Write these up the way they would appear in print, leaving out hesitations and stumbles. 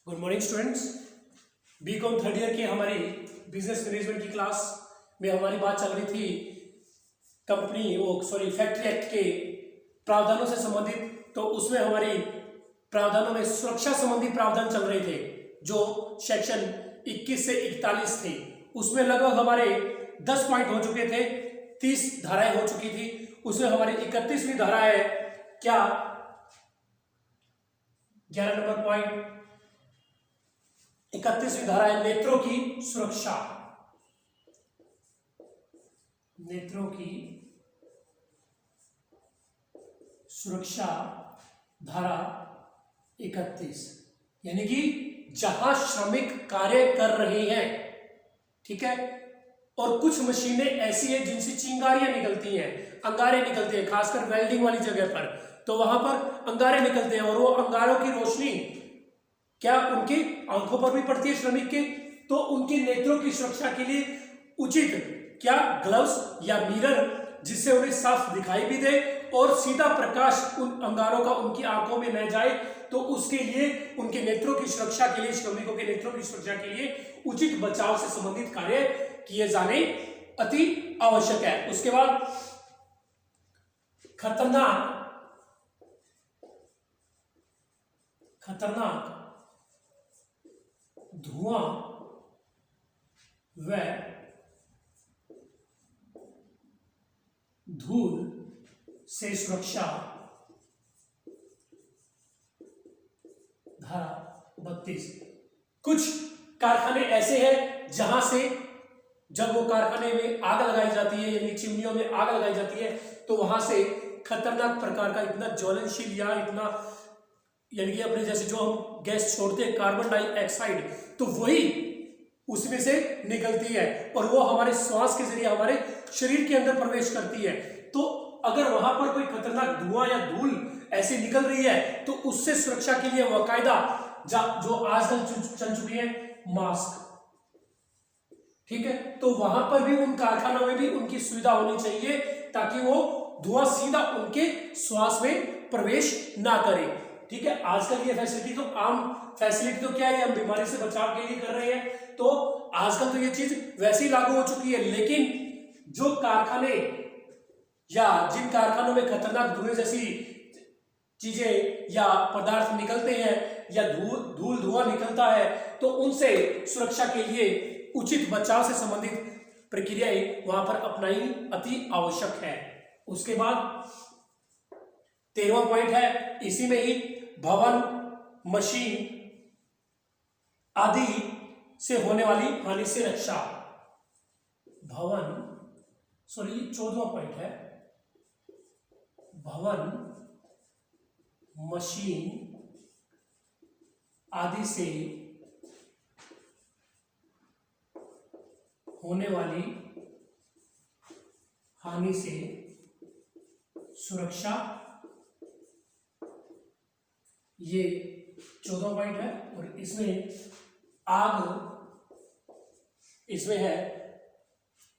Good morning students. BCom third year की हमारी business management की क्लास में हमारी बात चल रही थी फैक्ट्री एक्ट के प्रावधानों से संबंधित। तो उसमें हमारी प्रावधानों में सुरक्षा संबंधी प्रावधान चल रहे थे जो सेक्शन 21 से 41 थे। उसमें लगभग हमारे 10 पॉइंट हो चुके थे, 30 धाराएं हो चुकी थी। उसमें हमारी 31वीं धारा है क्या, 11 नंबर पॉइंट 31वीं धारा है नेत्रों की सुरक्षा। नेत्रों की सुरक्षा धारा 31, यानी कि जहां श्रमिक कार्य कर रहे हैं, ठीक है, और कुछ मशीनें ऐसी हैं जिनसे चिंगारियां निकलती हैं, अंगारे निकलते हैं, खासकर वेल्डिंग वाली जगह पर, तो वहां पर अंगारे निकलते हैं और वो अंगारों की रोशनी क्या उनकी आंखों पर भी पड़ती है श्रमिक के, तो उनके नेत्रों की सुरक्षा के लिए उचित क्या ग्लव्स या मिरर जिससे उन्हें साफ दिखाई भी दे और सीधा प्रकाश उन अंगारों का उनकी आंखों में न जाए, तो उसके लिए उनके नेत्रों की सुरक्षा के लिए, श्रमिकों के नेत्रों की सुरक्षा के लिए उचित बचाव से संबंधित कार्य किए जाने अति आवश्यक है। उसके बाद खतरनाक धुआं व धूल से सुरक्षा धारा 32। कुछ कारखाने ऐसे हैं जहां से जब वो कारखाने में आग लगाई जाती है, यानी चिमनियों में आग लगाई जाती है, तो वहां से खतरनाक प्रकार का इतना ज्वलनशील या इतना, यानी कि अपने जैसे जो हम गैस छोड़ते हैं कार्बन डाइऑक्साइड, तो वही उसमें से निकलती है और वो हमारे श्वास के जरिए हमारे शरीर के अंदर प्रवेश करती है। तो अगर वहां पर कोई खतरनाक धुआं या धूल ऐसे निकल रही है तो उससे सुरक्षा के लिए बाकायदा जो आजकल चल चुकी है मास्क, ठीक है, तो वहां पर भी उन कारखानों में भी उनकी सुविधा होनी चाहिए ताकि वो धुआं सीधा उनके श्वास में प्रवेश ना करे, ठीक है। आजकल ये फैसिलिटी तो आम फैसिलिटी तो क्या है, हम बीमारी से बचाव के लिए कर रहे हैं, तो आजकल तो ये चीज वैसे ही लागू हो चुकी है। लेकिन जो कारखाने या जिन कारखानों में खतरनाक धुएं जैसी चीजें या पदार्थ निकलते हैं या धूल धुआं निकलता है, तो उनसे सुरक्षा के लिए उचित बचाव से संबंधित प्रक्रियाएं वहां पर अपनाई अति आवश्यक है। उसके बाद 13वां पॉइंट है, इसी में ही भवन, मशीन आदि से होने वाली हानि से रक्षा। 14वां पॉइंट है, भवन, मशीन आदि से होने वाली हानि से सुरक्षा, ये 14वां पॉइंट है। और इसमें है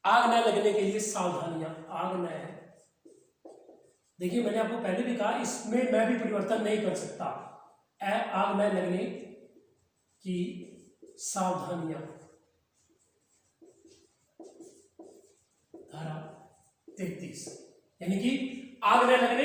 आग न लगने के लिए सावधानियां। आग न, देखिए मैंने आपको पहले भी कहा इसमें मैं भी परिवर्तन नहीं कर सकता। आग न लगने की सावधानियां धारा 33, यानी कि आग न लगने,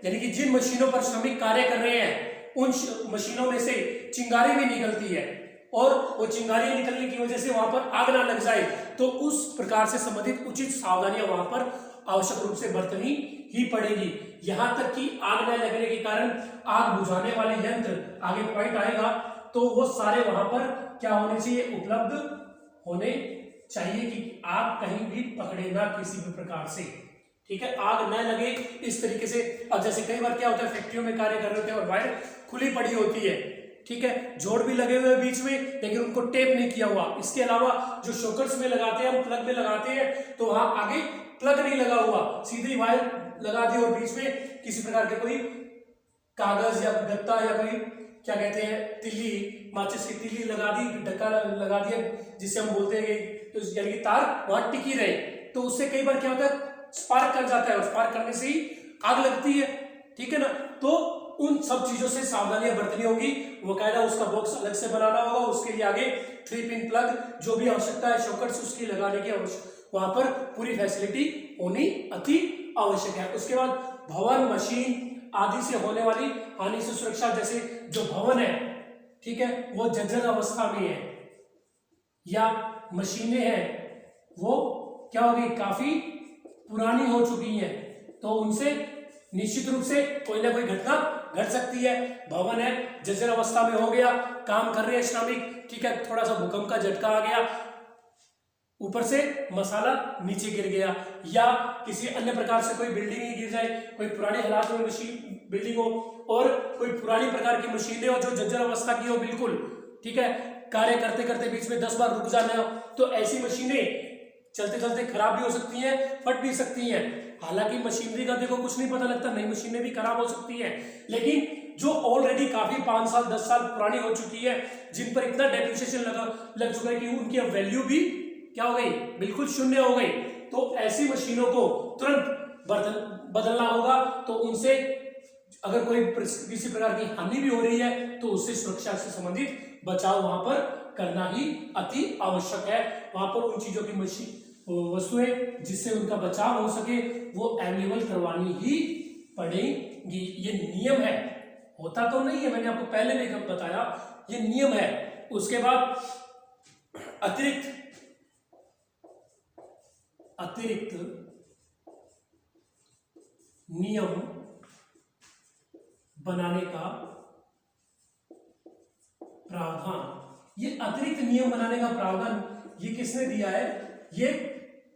यानी कि जिन मशीनों पर श्रमिक कार्य कर रहे हैं उन मशीनों में से चिंगारी भी निकलती है और वो चिंगारी निकलने की वजह से वहां पर आग ना लग जाए, तो उस प्रकार से संबंधित उचित सावधानियां वहां पर आवश्यक रूप से बरतनी ही पड़ेगी। यहां तक कि आग न लगने के कारण आग बुझाने वाले यंत्र, आगे पॉइंट आएगा, तो वो सारे वहां पर क्या होने चाहिए, उपलब्ध होने चाहिए कि आग कहीं भी पकड़े ना किसी भी प्रकार से, ठीक है, आग न लगे इस तरीके से। अब जैसे कई बार क्या होता है, फैक्ट्रियों में कार्य कर रहे होते हैं और वायर खुली पड़ी होती है, ठीक है, जोड़ भी लगे हुए बीच में लेकिन उनको टेप नहीं किया हुआ। इसके अलावा जो शॉकर्स में लगाते हैं, हम प्लग में लगाते हैं, तो वहां आगे प्लग नहीं लगा हुआ, सीधी वायर लगा दी और बीच में किसी प्रकार के कोई कागज या गत्ता या कोई क्या कहते हैं तिल्ली, माचिस की तिल्ली लगा दी, ढक्का लगा दिया जिससे हम बोलते हैं कि, तो यानी कि तार वहां टिकी रहे, तो उससे कई बार क्या होता है स्पार्क कर जाता है और स्पार्क करने से ही आग लगती है, ठीक है ना। तो उन सब चीजों से सावधानियां बरतनी होगी। बकायदा उसका बॉक्स अलग से बनाना होगा, उसके लिए आगे 3 पिन प्लग जो भी आवश्यकता है शॉकेट्स उसकी लगाने की वहां पर पूरी फैसिलिटी होनी अति आवश्यक है। उसके बाद भवन मशीन आदि से होने वाली हानि से सुरक्षा, जैसे जो भवन है ठीक है वो जर्जर अवस्था में है या मशीनें हैं वो क्या होगी काफी पुरानी हो चुकी हैं, तो उनसे निश्चित रूप से कोई ना कोई घटना घट सकती है। भवन है जर्जर अवस्था में हो गया, काम कर रहे हैं श्रमिक ठीक है, थोड़ा सा भूकंप का झटका आ गया, ऊपर से मसाला नीचे गिर गया, या किसी अन्य प्रकार से कोई बिल्डिंग ही गिर जाए, कोई पुराने हालात में मशीन बिल्डिंग हो और कोई पुरानी प्रकार की मशीनें हो जो जर्जर अवस्था की हो बिल्कुल ठीक है, कार्य करते करते बीच में 10 बार रुक जाना हो, तो ऐसी मशीनें चलते चलते खराब भी हो सकती हैं, फट भी सकती हैं। हालांकि मशीनरी का देखो कुछ नहीं पता लगता, नई मशीनें भी खराब हो सकती हैं, लेकिन जो ऑलरेडी काफी 5 साल 10 साल पुरानी हो चुकी है, जिन पर इतना डेप्रिसिएशन लग चुका है कि उनकी वैल्यू भी क्या हो गई बिल्कुल शून्य हो गई, तो ऐसी मशीनों को तुरंत बदलना होगा। तो उनसे अगर कोई किसी प्रकार की हानि भी हो रही है तो उससे सुरक्षा से संबंधित बचाव वहां पर करना ही अति आवश्यक है। वहां पर उन चीजों की मशीन वस्तुएं जिससे उनका बचाव हो सके वो अवेलेबल करवानी ही पड़ेगी। ये नियम है, होता तो नहीं है, मैंने आपको पहले भी बताया ये नियम है। उसके बाद अतिरिक्त नियम बनाने का प्रावधान, ये अतिरिक्त नियम बनाने का प्रावधान ये किसने दिया है? ये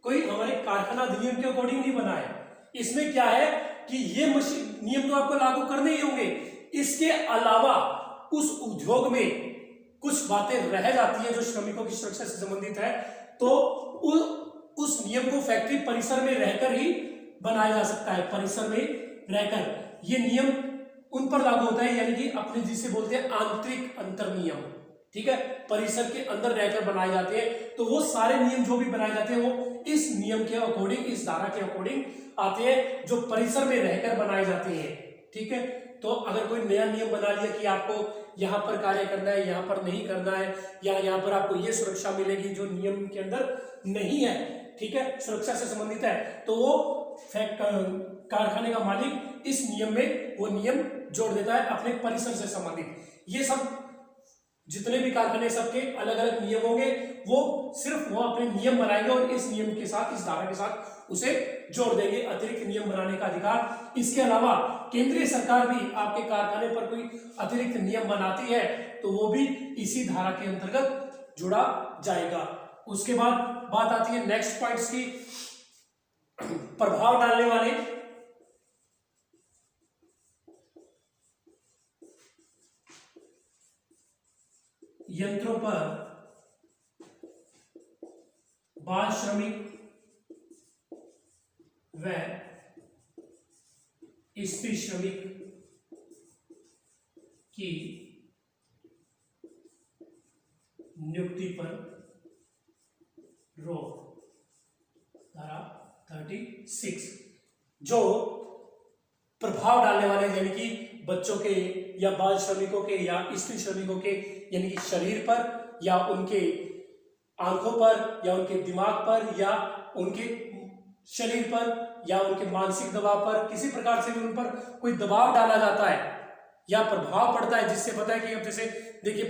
कोई हमारे कारखाना अधिनियम के अकॉर्डिंग नहीं बना है। इसमें क्या है कि ये मशीन नियम तो आपको लागू करने ही होंगे, इसके अलावा उस उद्योग में कुछ बातें रह जाती है जो श्रमिकों की सुरक्षा से संबंधित है, तो उस नियम को फैक्ट्री परिसर में रहकर ही बनाया जा सकता है। परिसर में रहकर ये नियम उन पर लागू होता है, यानी कि अपने जिसे बोलते हैं आंतरिक अंतर नियम ठीक है, परिसर के अंदर रहकर बनाए जाते हैं। तो वो सारे नियम जो भी बनाए जाते हैं वो इस नियम के अकॉर्डिंग, इस धारा के अकॉर्डिंग आते हैं जो परिसर में रहकर बनाए जाते हैं ठीक है। तो अगर कोई नया नियम बना लिया कि आपको यहाँ पर कार्य करना है, यहाँ पर नहीं करना है, या यहाँ पर आपको ये सुरक्षा मिलेगी जो नियम के अंदर नहीं है ठीक है, सुरक्षा से संबंधित है, तो वो कारखाने का मालिक इस नियम में वो नियम जोड़ देता है अपने परिसर से संबंधित। ये सब जितने भी कारखाने सबके अलग अलग नियम होंगे, वो सिर्फ वो अपने नियम बनाएंगे और इस नियम के साथ, इस धारा के साथ उसे जोड़ देंगे। अतिरिक्त नियम बनाने का अधिकार। इसके अलावा केंद्रीय सरकार भी आपके कारखाने पर कोई अतिरिक्त नियम बनाती है तो वो भी इसी धारा के अंतर्गत जुड़ा जाएगा। उसके बाद बात आती है नेक्स्ट पॉइंट्स की, प्रभाव डालने वाले यंत्रों पर बाल श्रमिक व स्त्री श्रमिक की नियुक्ति पर रोक, धारा 36। जो प्रभाव डालने वाले यानी कि बच्चों के या बाल श्रमिकों के या स्त्री श्रमिकों के यानी कि शरीर पर या उनके आंखों पर या उनके दिमाग पर या उनके शरीर पर या उनके मानसिक दबाव पर, किसी प्रकार से भी उन पर कोई दबाव डाला जाता है या प्रभाव पड़ता है, जिससे पता है कि अब जैसे देखिए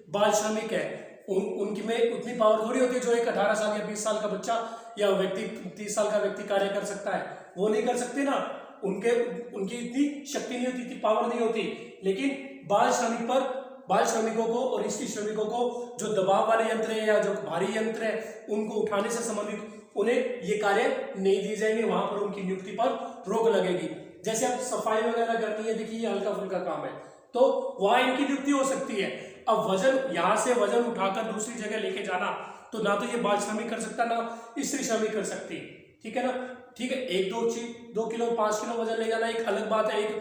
बाल श्रमिक है, उनकी में उतनी पावर थोड़ी होती है जो एक 18 साल या 20 साल का बच्चा या व्यक्ति 30 साल का व्यक्ति कार्य कर सकता है, वो नहीं कर सकते ना, उनकी इतनी शक्ति नहीं होती, इतनी पावर नहीं होती। लेकिन बाल श्रमिकों को और स्त्री श्रमिकों को जो दबाव वाले यंत्र है या जो भारी यंत्र है उनको उठाने से संबंधित उन्हें ये कार्य नहीं दिए जाएंगे, वहां पर उनकी नियुक्ति पर रोक लगेगी। जैसे आप सफाई वगैरह करनी है, देखिए हल्का फुल्का काम है तो वहां इनकी नियुक्ति हो सकती है। अब वजन, यहां से वजन उठाकर दूसरी जगह लेके जाना तो ना तो ये बाल श्रमिक कर सकता ना स्त्री श्रमिक कर सकती, ठीक है ना, ठीक है। 2 किलो 5 किलो वजन ले जाना एक अलग बात है, एक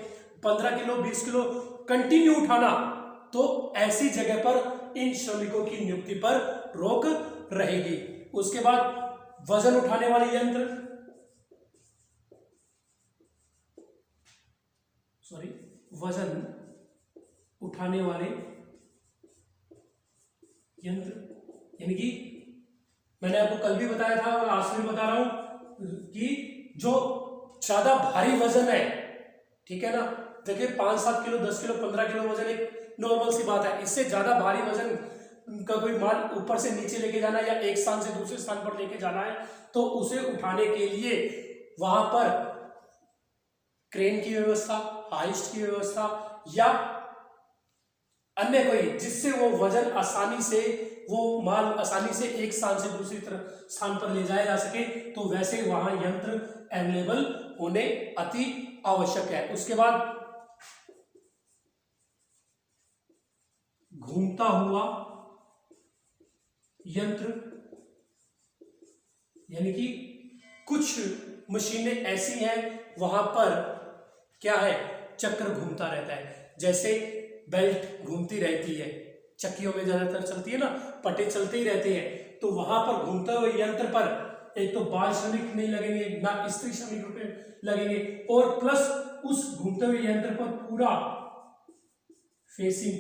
15 किलो 20 किलो कंटिन्यू उठाना, तो ऐसी जगह पर इन श्रमिकों की नियुक्ति पर रोक रहेगी। उसके बाद वजन उठाने वाले वजन उठाने वाले यंत्र, यानी कि मैंने आपको कल भी बताया था और आज भी बता रहा हूं कि जो ज्यादा भारी वजन है, ठीक है ना, देखिए 5-7 किलो, 10 किलो, 15 किलो वजन एक नॉर्मल सी बात है। इससे ज्यादा भारी वजन का कोई माल ऊपर से नीचे लेके जाना या एक स्थान से दूसरे स्थान पर लेके जाना है, तो उसे उठाने के लिए वहां पर क्रेन की व्यवस्था, हाइस्ट की व्यवस्था या अन्य कोई, जिससे वो वजन आसानी से, वो माल आसानी से एक स्थान से दूसरी तरफ स्थान पर ले जाया जा सके, तो वैसे वहां यंत्र अवेलेबल होने अति आवश्यक है। उसके बाद घूमता हुआ यंत्र, यानी कि कुछ मशीनें ऐसी हैं वहां पर क्या है, चक्र घूमता रहता है, जैसे बेल्ट घूमती रहती है, चक्कियों में ज्यादातर चलती है ना, पटे चलते ही रहते हैं, तो वहां पर घूमते हुए यंत्र पर एक तो बाल श्रमिक नहीं लगेंगे, ना स्त्री श्रमिक रुपए लगेंगे, और प्लस उस घूमते हुए यंत्र पर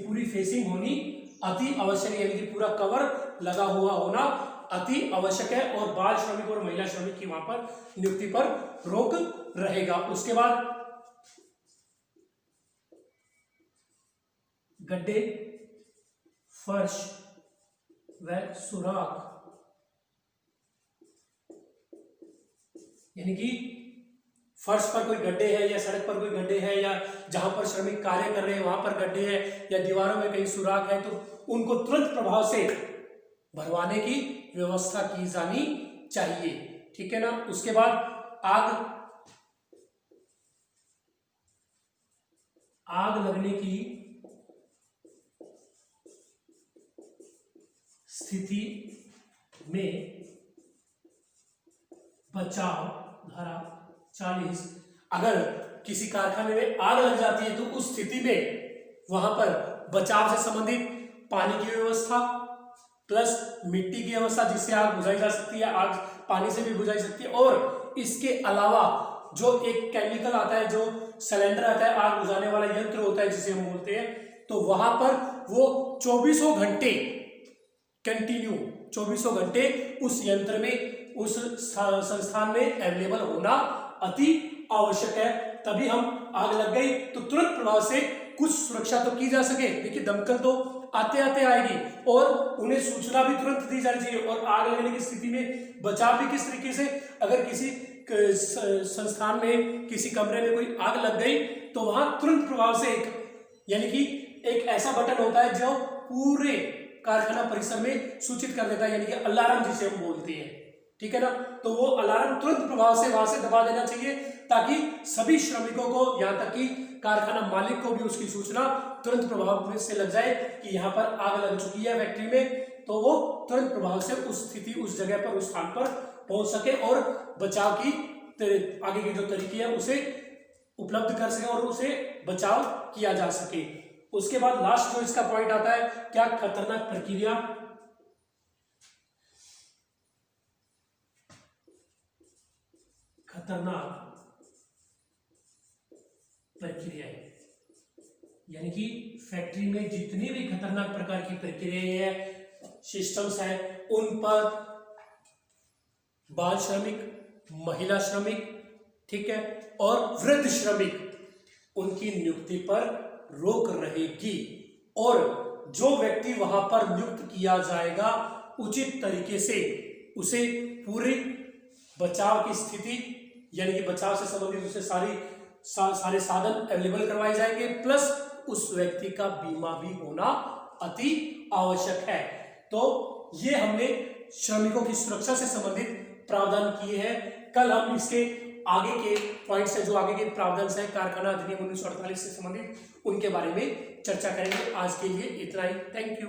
पूरी फेसिंग होनी अति आवश्यक है, यानी कि पूरा कवर लगा हुआ होना अति आवश्यक है, और बाल श्रमिक और महिला श्रमिक की वहां पर नियुक्ति पर रोक रहेगा। उसके बाद गड्ढे, फर्श व सुराख, यानी कि फर्श पर कोई गड्ढे है या सड़क पर कोई गड्ढे है या जहां पर श्रमिक कार्य कर रहे हैं वहां पर गड्ढे हैं या दीवारों में कहीं सुराख है, तो उनको तुरंत प्रभाव से भरवाने की व्यवस्था की जानी चाहिए, ठीक है ना। उसके बाद आग लगने की स्थिति में बचाव धारा 40, अगर किसी कारखाने में आग लग जाती है तो उस स्थिति में वहां पर बचाव से संबंधित पानी की व्यवस्था प्लस मिट्टी की व्यवस्था, जिससे आग बुझाई जा सकती है, आग पानी से भी बुझाई सकती है, और इसके अलावा जो एक केमिकल आता है, जो सिलेंडर आता है, आग बुझाने वाला यंत्र होता है जिसे हम बोलते हैं, तो वहां पर वो 24 घंटे कंटिन्यू 24 घंटे उस यंत्र में, उस संस्थान में अवेलेबल होना अति आवश्यक है। तभी हम आग लग गई तो तुरंत प्रभाव से कुछ सुरक्षा तो की जा सके। देखिए दमकल तो आते आते आएगी और उन्हें सूचना भी तुरंत दी जानी चाहिए, और आग लगने की स्थिति में बचाव भी किस तरीके से, अगर किसी संस्थान में, किसी कमरे में कोई आग लग गई तो वहां तुरंत प्रभाव से यानी कि एक ऐसा बटन होता है जो पूरे कारखाना परिसर में सूचित कर देता है, यानी कि अलार्म जिसे हम बोलते हैं, ठीक है ना। तो वो अलार्म तुरंत प्रभाव से वहां से दबा देना चाहिए, ताकि सभी श्रमिकों को, यहां तक कि कारखाना मालिक को भी उसकी सूचना तुरंत प्रभाव से लग जाए कि यहाँ पर आग लग चुकी है फैक्ट्री में, तो वो तुरंत प्रभाव से उस स्थिति, उस जगह पर, उस स्थान पर पहुंच सके और बचाव की आगे की जो तरीके है उसे उपलब्ध कर सके और उसे बचाव किया जा सके। उसके बाद लास्ट जो इसका पॉइंट आता है, क्या खतरनाक प्रक्रिया, खतरनाक प्रक्रियाएं, यानी कि फैक्ट्री में जितनी भी खतरनाक प्रकार की प्रक्रियाएं हैं, सिस्टम्स हैं, उन पर बाल श्रमिक, महिला श्रमिक, ठीक है, और वृद्ध श्रमिक, उनकी नियुक्ति पर रोक रहेगी, और जो व्यक्ति वहां पर नियुक्त किया जाएगा उचित तरीके से उसे पूरी बचाव की स्थिति, यानी कि बचाव से संबंधित उसे सारे साधन अवेलेबल करवाए जाएंगे, प्लस उस व्यक्ति का बीमा भी होना अति आवश्यक है। तो ये हमने श्रमिकों की सुरक्षा से संबंधित प्रावधान किए हैं। कल हम इसके आगे के पॉइंट्स है, जो आगे के प्रावधान है कारखाना अधिनियम 1948 से संबंधित, उनके बारे में चर्चा करेंगे। आज के लिए इतना ही। Thank you.